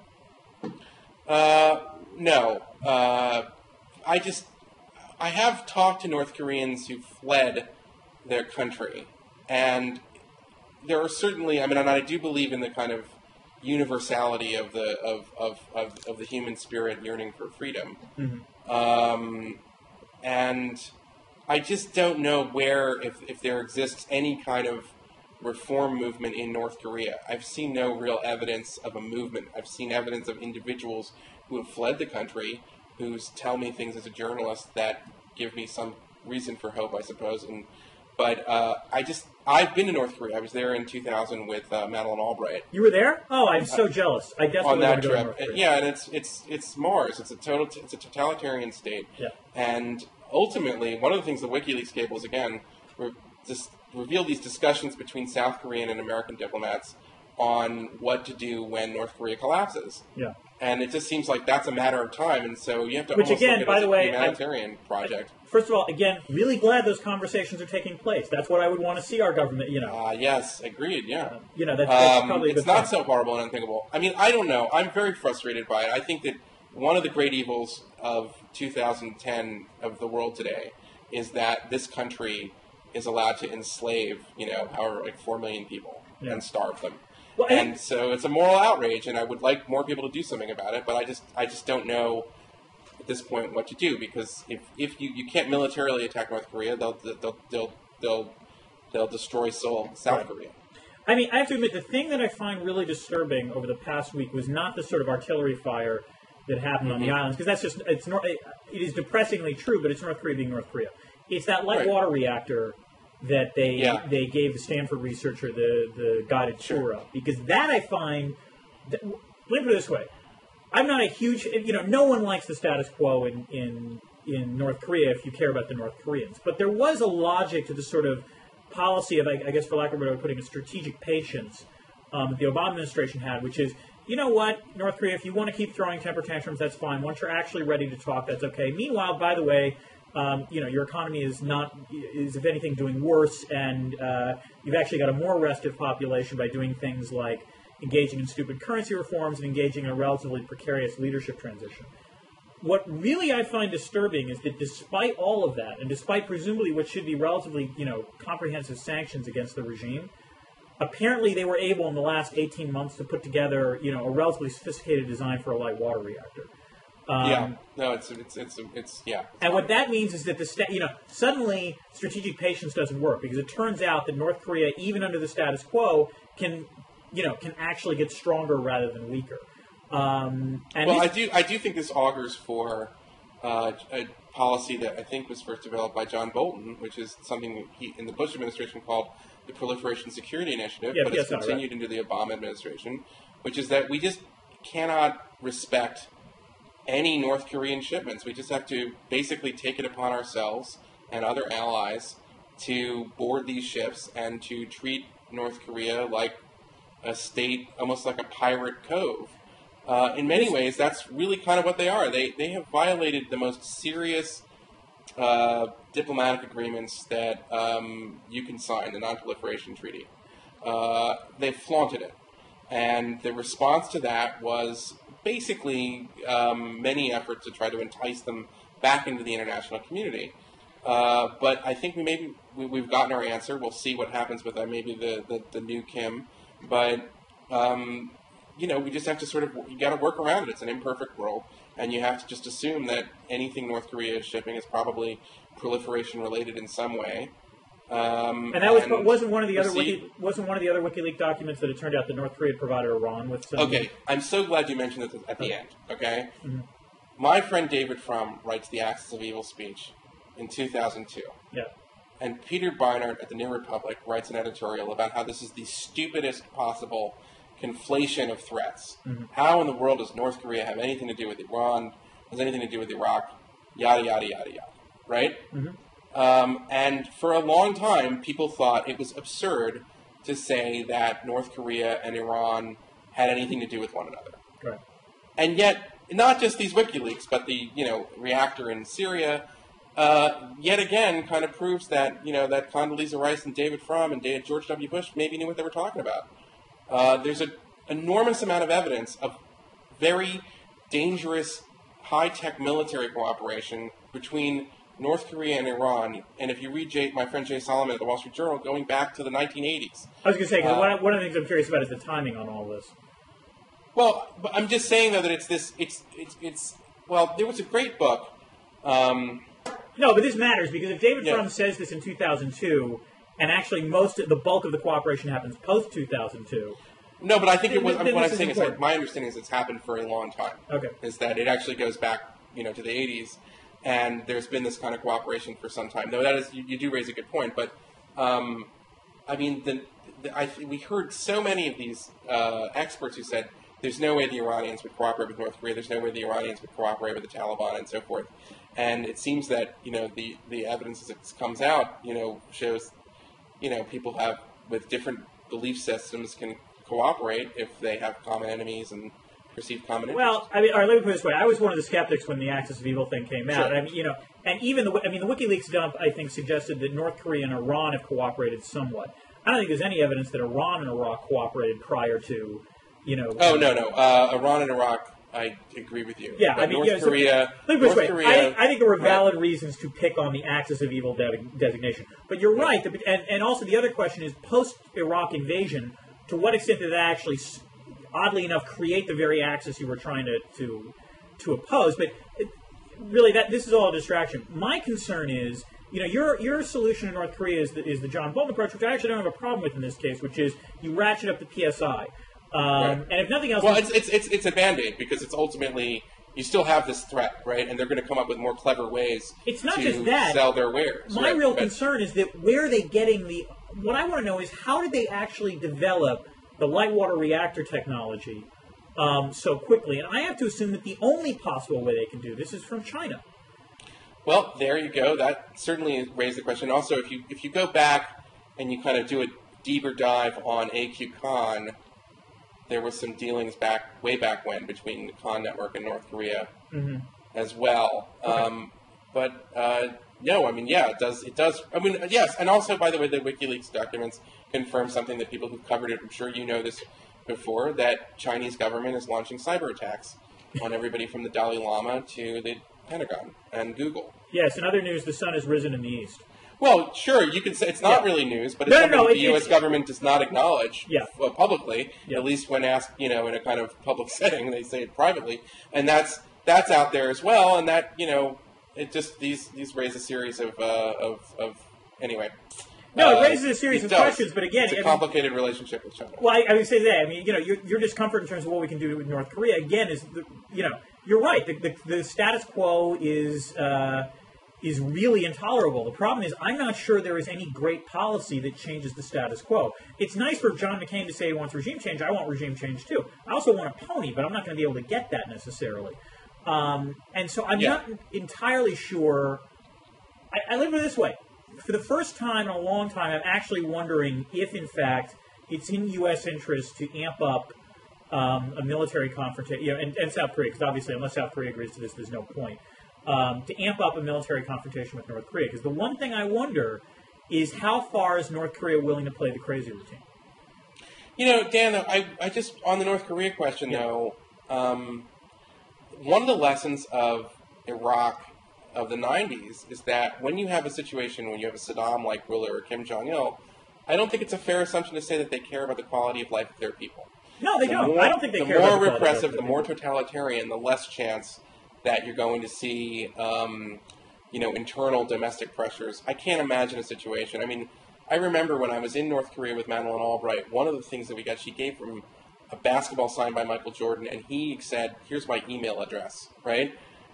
S1: No. I have talked to North Koreans who fled their country, and there are certainly, and I do believe in the kind of universality of the human spirit yearning for freedom. Mm-hmm. And I just don't know if there exists any kind of reform movement in North Korea. I've seen no real evidence of a movement. I've seen evidence of individuals who have fled the country, who tell me things as a journalist that give me some reason for hope, I suppose. But I've been to North Korea. I was there in 2000 with Madeleine Albright.
S2: You were there? Oh, I'm so jealous. I definitely
S1: on that
S2: want to go
S1: trip.
S2: to North Korea.
S1: Yeah, and it's Mars. It's a totalitarian state.
S2: Yeah.
S1: And ultimately, one of the things the WikiLeaks cables again revealed these discussions between South Korean and American diplomats on what to do when North Korea collapses.
S2: Yeah.
S1: And it just seems like that's a matter of time, and so you have to
S2: Which
S1: almost
S2: again,
S1: look
S2: by
S1: at it
S2: the
S1: as
S2: way,
S1: a humanitarian project.
S2: First of all, again, really glad those conversations are taking place. That's what I would want to see our government,
S1: Yes, agreed, yeah.
S2: That's probably a good
S1: it's not
S2: point.
S1: so horrible and unthinkable. I don't know. I'm very frustrated by it. I think that one of the great evils of 2010 of the world today is that this country is allowed to enslave, 4 million people and starve them.
S2: Well,
S1: and so it's a moral outrage, and I would like more people to do something about it, but I just don't know at this point what to do, because if you can't militarily attack North Korea, they'll destroy South Korea.
S2: I have to admit, the thing that I find really disturbing over the past week was not the sort of artillery fire that happened on the islands, because it is depressingly true, but it's North Korea being North Korea. It's that light water reactor that they gave the Stanford researcher the guided tour of, because that I find. Let me put it this way: I'm not a huge, no one likes the status quo in North Korea if you care about the North Koreans, but there was a logic to the sort of policy of, I guess, for lack of a better way of putting it, strategic patience that the Obama administration had, which is, you know what, North Korea, if you want to keep throwing temper tantrums, that's fine. Once you're actually ready to talk, that's okay. Meanwhile, by the way, your economy is if anything doing worse, and you've actually got a more restive population by doing things like engaging in stupid currency reforms and engaging in a relatively precarious leadership transition. What really I find disturbing is that despite all of that, and despite presumably what should be relatively, comprehensive sanctions against the regime, apparently they were able in the last 18 months to put together, a relatively sophisticated design for a light water reactor.
S1: It's
S2: And what that means is that suddenly strategic patience doesn't work, because it turns out that North Korea, even under the status quo, can actually get stronger rather than weaker.
S1: I do think this augurs for a policy that I think was first developed by John Bolton, which is something he in the Bush administration called the Proliferation Security Initiative, but it's continued into the Obama administration, which is that we just cannot respect any North Korean shipments. We just have to basically take it upon ourselves and other allies to board these ships and to treat North Korea like a state, almost like a pirate cove. In many ways, that's really kind of what they are. They have violated the most serious diplomatic agreements that you can sign, the Non-Proliferation Treaty. They flaunted it. And the response to that was basically many efforts to try to entice them back into the international community. But I think we've gotten our answer. We'll see what happens with maybe the new Kim. But, we just have to you got to work around it. It's an imperfect world. and you have to just assume that anything North Korea is shipping is probably proliferation-related in some way.
S2: And that wasn't one of the other WikiLeaks documents that it turned out that North Korea provided Iran with some...
S1: Okay, I'm so glad you mentioned it at the end, okay? Mm-hmm. My friend David Frum writes The Axis of Evil speech in 2002.
S2: Yeah.
S1: And Peter Beinart at the New Republic writes an editorial about how this is the stupidest possible conflation of threats. Mm-hmm. How in the world does North Korea have anything to do with Iran, has anything to do with Iraq, yada, yada, yada, yada, right? Mm-hmm. And for a long time, people thought it was absurd to say that North Korea and Iran had anything to do with one another.
S2: Right.
S1: And yet, not just these WikiLeaks, but the reactor in Syria, yet again, kind of proves that that Condoleezza Rice and David Frum and George W. Bush maybe knew what they were talking about. There's an enormous amount of evidence of very dangerous, high-tech military cooperation between North Korea and Iran, and if you read my friend Jay Solomon at the Wall Street Journal, going back to the 1980s.
S2: I was going to say, because one of the things I'm curious about is the timing on all this.
S1: Well, but I'm just saying, though, that there was a great book.
S2: No, but this matters, because if David Frum says this in 2002, and actually the bulk of the cooperation happens post-2002...
S1: No, but I think it was. What I'm saying is that my understanding is it's happened for a long time.
S2: Okay.
S1: Is that it actually goes back, to the 80s. And there's been this kind of cooperation for some time. Though that is, you do raise a good point. But, we heard so many of these experts who said there's no way the Iranians would cooperate with North Korea. There's no way the Iranians would cooperate with the Taliban and so forth. And it seems that, the evidence as it comes out, shows, people with different belief systems can cooperate if they have common enemies and perceived common interest.
S2: Well, all right, let me put it this way. I was one of the skeptics when the Axis of Evil thing came out.
S1: Sure.
S2: And even the WikiLeaks dump, I think, suggested that North Korea and Iran have cooperated somewhat. I don't think there's any evidence that Iran and Iraq cooperated prior to,
S1: Oh, no. Iran and Iraq, I agree with you.
S2: Yeah,
S1: but North Korea...
S2: Let me put it this way. I think there were valid reasons to pick on the Axis of Evil designation. But you're right. And also the other question is, post-Iraq invasion, to what extent did that actually... oddly enough, create the very axis you were trying to oppose. But really, this is all a distraction. My concern is, your solution in North Korea is the John Bolton approach, which I actually don't have a problem with in this case, which is you ratchet up the PSI.
S1: Right.
S2: And if nothing else...
S1: Well, it's a Band-Aid, because it's ultimately... You still have this threat, right? And they're going to come up with more clever ways to sell their wares.
S2: My real concern is that where are they getting the... What I want to know is, how did they actually develop the light water reactor technology so quickly? And I have to assume that the only possible way they can do this is from China.
S1: Well, there you go. That certainly raised the question. Also, if you go back and you kind of do a deeper dive on AQ Khan, there was some dealings way back when between the Khan network and North Korea as well. Okay. No, it does. I mean, yes, and also, by the way, the WikiLeaks documents confirm something that people who've covered it, I'm sure you know this before, that Chinese government is launching cyber attacks on everybody from the Dalai Lama to the Pentagon and Google.
S2: Yes, in other news, the sun has risen in the east.
S1: Well, sure, you can say it's not really news, but it's something the U.S. government does not acknowledge publicly, at least when asked, in a kind of public setting. They say it privately, and that's out there as well, and that, it just these raise a series of anyway.
S2: No, it raises a series of questions, but again,
S1: it's a complicated relationship with China.
S2: Well, I would say that. I mean, your discomfort in terms of what we can do with North Korea again is, you're right. The status quo is really intolerable. The problem is, I'm not sure there is any great policy that changes the status quo. It's nice for John McCain to say he wants regime change. I want regime change too. I also want a pony, but I'm not going to be able to get that necessarily. And so I'm not entirely sure. I live it this way. For the first time in a long time, I'm actually wondering if, in fact, it's in U.S. interest to amp up a military confrontation, and South Korea, because obviously, unless South Korea agrees to this, there's no point, to amp up a military confrontation with North Korea. Because the one thing I wonder is, how far is North Korea willing to play the crazy routine?
S1: Dan, I just, on the North Korea question, though, one of the lessons of Iraq of the 90s is that when you have a situation when you have a Saddam-like ruler or Kim Jong-il, I don't think it's a fair assumption to say that they care about the quality of life of their people.
S2: No, they don't. I don't think they care
S1: about
S2: the
S1: more repressive, the more totalitarian, the less chance that you're going to see, internal domestic pressures. I can't imagine a situation. I mean, I remember when I was in North Korea with Madeleine Albright, one of the things that we got, she gave him a basketball signed by Michael Jordan, and he said, "Here's my email address," right?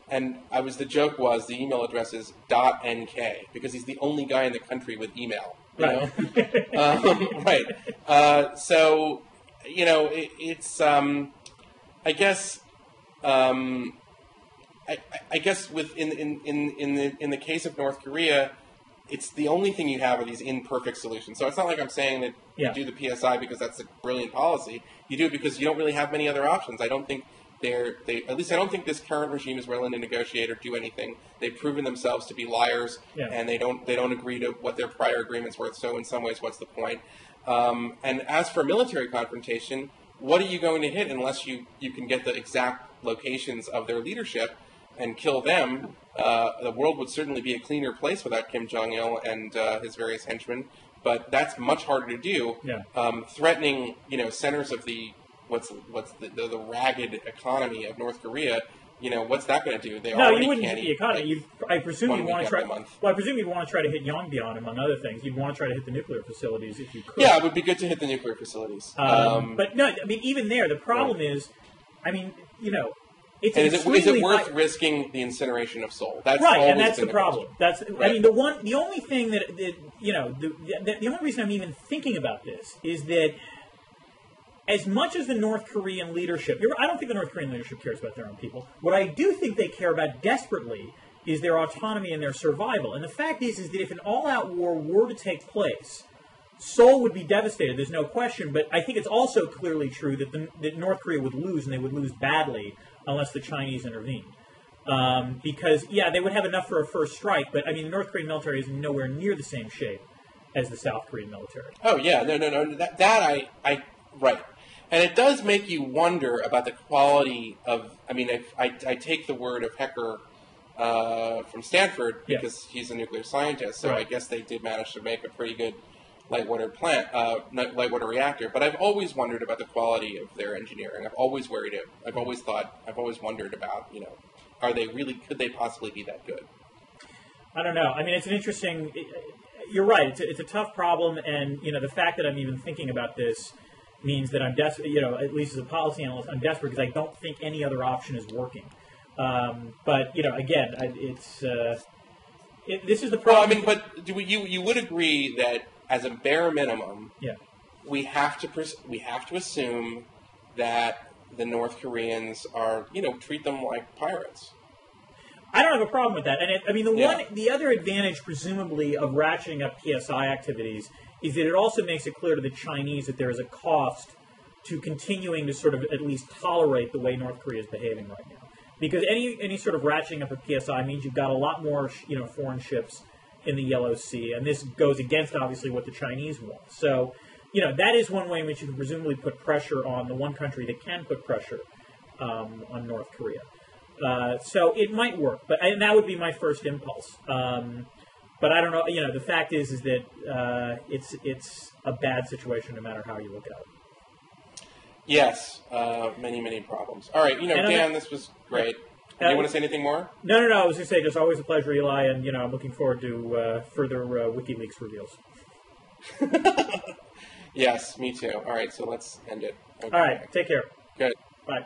S1: And the joke was the email address is .nk, because he's the only guy in the country with email. Right. Right. So, it's, I guess, I guess in the case of North Korea, it's the only thing you have are these imperfect solutions. So it's not like I'm saying that you do the PSI because that's a brilliant policy. You do it because you don't really have many other options. I don't think at least I don't think this current regime is willing to negotiate or do anything. They've proven themselves to be liars, and they don't agree to what their prior agreements were. So in some ways, what's the point? And as for military confrontation, what are you going to hit unless you can get the exact locations of their leadership and kill them? The world would certainly be a cleaner place without Kim Jong-il and his various henchmen, but that's much harder to do. Threatening, centers of the what's the ragged economy of North Korea. What's that going to do? They
S2: no, you wouldn't hit the economy. I presume you'd want to try. Well, I presume you'd want to try to hit Yongbyon, among other things. You'd want to try to hit the nuclear facilities if you could.
S1: Yeah, it would be good to hit the nuclear facilities.
S2: But no, I mean, even there, the problem is, I mean, it's
S1: and is it worth risking the incineration of Seoul? That's
S2: right, and that's the problem. That's right. I mean, the only thing that the only reason I'm even thinking about this is that as much as the North Korean leadership, I don't think the North Korean leadership cares about their own people. What I do think they care about desperately is their autonomy and their survival. And the fact is that if an all-out war were to take place, Seoul would be devastated, there's no question, but I think it's also clearly true that North Korea would lose, and they would lose badly unless the Chinese intervened. Because, they would have enough for a first strike, but, I mean, the North Korean military is nowhere near the same shape as the South Korean military.
S1: Oh, yeah, no, that right. And it does make you wonder about the quality of, I mean, I take the word of Hecker from Stanford because he's a nuclear scientist, so I guess they did manage to make a pretty good light water reactor. But I've always wondered about the quality of their engineering. I've always worried it. I've always wondered about, could they possibly be that good?
S2: I don't know. I mean, it's an interesting, you're right. It's a tough problem, and, the fact that I'm even thinking about this means that I'm desperate, at least as a policy analyst, I'm desperate because I don't think any other option is working. But, again, this is the problem.
S1: Well, I mean, but you would agree that as a bare minimum, we have to assume that the North Koreans are, treat them like pirates.
S2: I don't have a problem with that. And the other advantage, presumably, of ratcheting up PSI activities is that it also makes it clear to the Chinese that there is a cost to continuing to sort of at least tolerate the way North Korea is behaving right now. Because any sort of ratcheting up of PSI means you've got a lot more, foreign ships in the Yellow Sea, and this goes against, obviously, what the Chinese want. So, that is one way in which you can presumably put pressure on the one country that can put pressure on North Korea. So it might work, and that would be my first impulse. But I don't know. The fact is that it's a bad situation no matter how you look at it.
S1: Yes, many problems. All right, Dan, this was great. Do you want to say anything more?
S2: No. I was going to say, just always a pleasure, Eli, and I'm looking forward to further WikiLeaks reveals.
S1: Yes, me too. All right, so let's end it. Okay.
S2: All right, take care.
S1: Good.
S2: Bye.